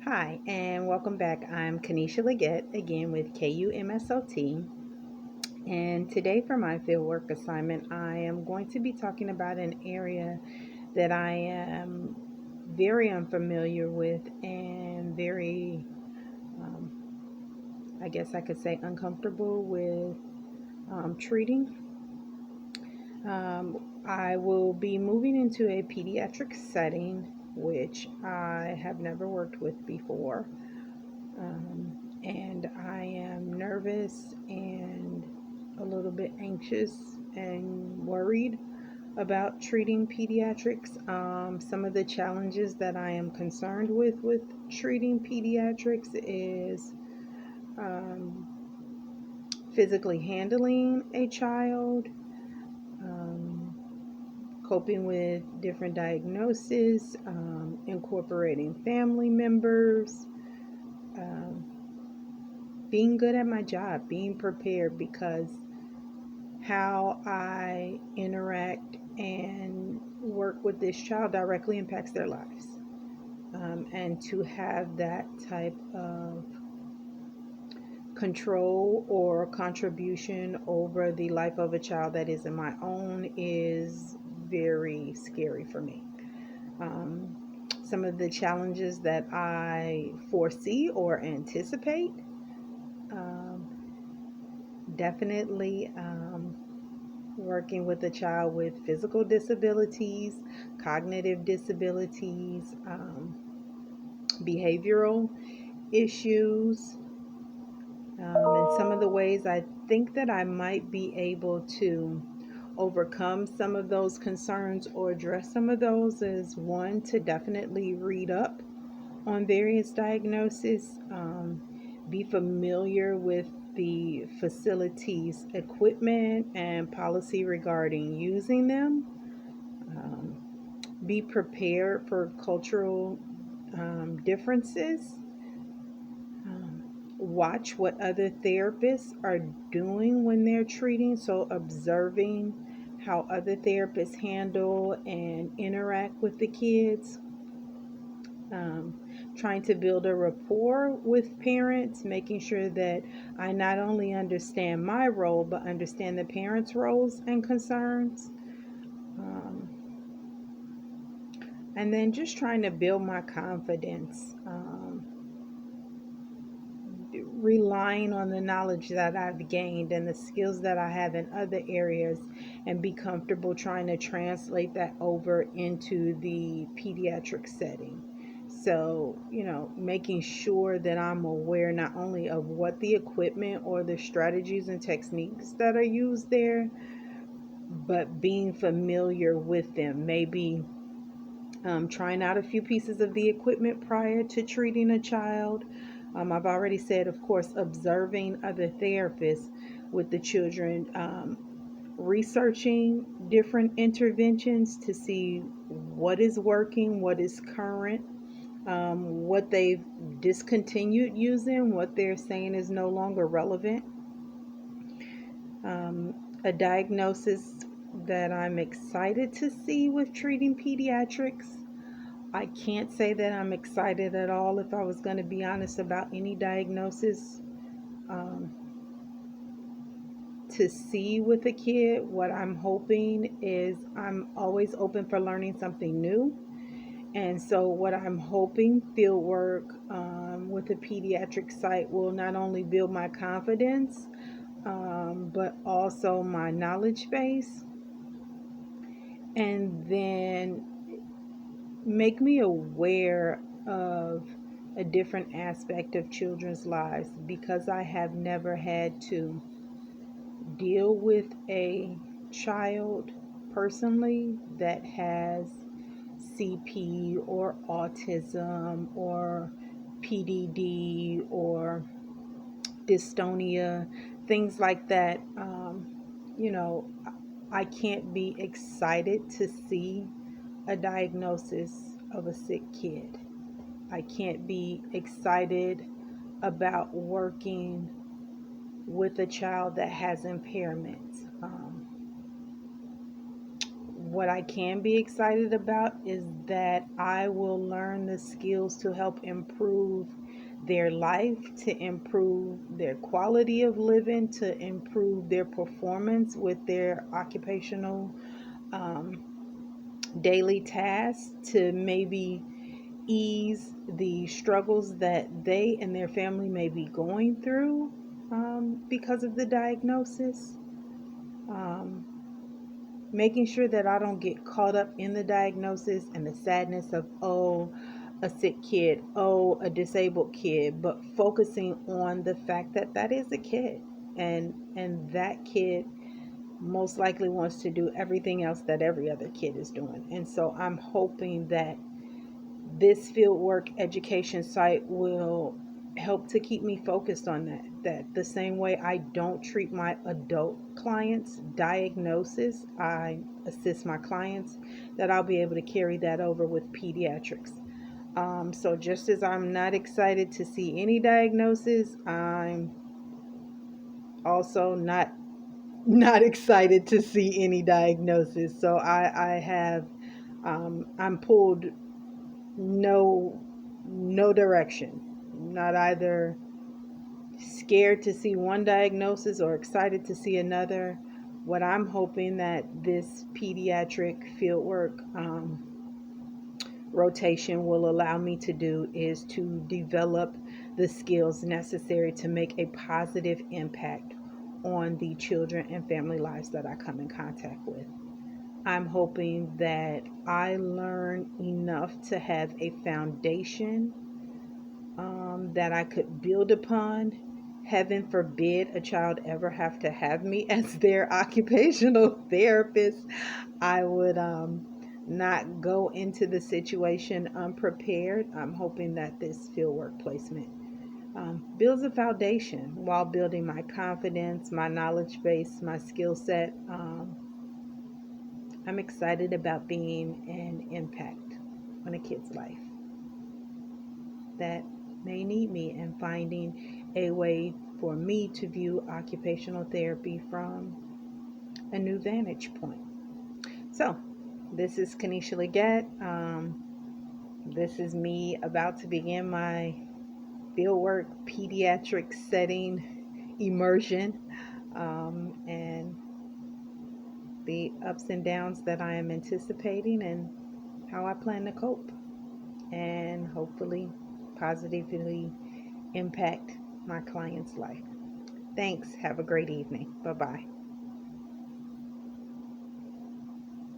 Hi, and welcome back. I'm Kanisha Leggett again with KUMSLT. And today, for my fieldwork assignment, I am going to be talking about an area that I am very unfamiliar with and very, um, I guess I could say, uncomfortable with treating. I will be moving into a pediatric setting, which I have never worked with before. And I am nervous and a little bit anxious and worried about treating pediatrics. Some of the challenges that I am concerned with treating pediatrics is um, physically handling a child, um, coping with different diagnoses, incorporating family members. Um, being good at my job, being prepared, because how I interact and work with this child directly impacts their lives. And to have that type of control or contribution over the life of a child that isn't my own is very scary for me. Um, some of the challenges that I foresee or anticipate, um, definitely working with a child with physical disabilities, cognitive disabilities, behavioral issues, and some of the ways I think that I might be able to overcome some of those concerns or address some of those is one, to definitely read up on various diagnoses, be familiar with the facility's equipment and policy regarding using them, um, be prepared for cultural differences, um, watch what other therapists are doing when they're treating, so observing how other therapists handle and interact with the kids, um, trying to build a rapport with parents, making sure that I not only understand my role, but understand the parents' roles and concerns. Um, and then just trying to build my confidence, relying on the knowledge that I've gained and the skills that I have in other areas, and be comfortable trying to translate that over into the pediatric setting. So, making sure that I'm aware not only of what the equipment or the strategies and techniques that are used there, but being familiar with them. Maybe trying out a few pieces of the equipment prior to treating a child. I've already said, of course, observing other therapists with the children, researching different interventions to see what is working, what is current, what they've discontinued using, what they're saying is no longer relevant. Um, a diagnosis that I'm excited to see with treating pediatrics. I can't say that I'm excited at all, if I was going to be honest, about any diagnosis um, to see with a kid. What I'm hoping is, I'm always open for learning something new. And so, what I'm hoping field work with a pediatric site will not only build my confidence, but also my knowledge base, and then make me aware of a different aspect of children's lives, because I have never had to deal with a child personally that has CP or autism or PDD or dystonia, things like that. You know, I can't be excited to see a diagnosis of a sick kid. I can't be excited about working with a child that has impairments. what I can be excited about is that I will learn the skills to help improve their life, to improve their quality of living, to improve their performance with their occupational um, daily tasks, to maybe ease the struggles that they and their family may be going through because of the diagnosis. Um, Making sure that I don't get caught up in the diagnosis and the sadness of, oh, a sick kid, oh, a disabled kid, but focusing on the fact that that is a kid, and that kid most likely wants to do everything else that every other kid is doing. And so I'm hoping that this fieldwork education site will help to keep me focused on that the same way I don't treat my adult clients diagnosis, I assist my clients, that I'll be able to carry that over with pediatrics. So just as I'm not excited to see any diagnosis, I'm also not excited to see any diagnosis. So I have I'm pulled no direction. Not either scared to see one diagnosis or excited to see another. What I'm hoping that this pediatric fieldwork rotation will allow me to do is to develop the skills necessary to make a positive impact on the children and family lives that I come in contact with. I'm hoping that I learn enough to have a foundation that I could build upon. Heaven forbid a child ever have to have me as their occupational therapist. I would not go into the situation unprepared. I'm hoping that this fieldwork placement builds a foundation while building my confidence, my knowledge base, my skill set. I'm excited about being an impact on a kid's life that may need me, and finding a way for me to view occupational therapy from a new vantage point. So, this is Kanisha Leggett. This is me about to begin my fieldwork pediatric setting immersion, and the ups and downs that I am anticipating and how I plan to cope and hopefully positively impact my client's life. Thanks. Have a great evening. Bye bye.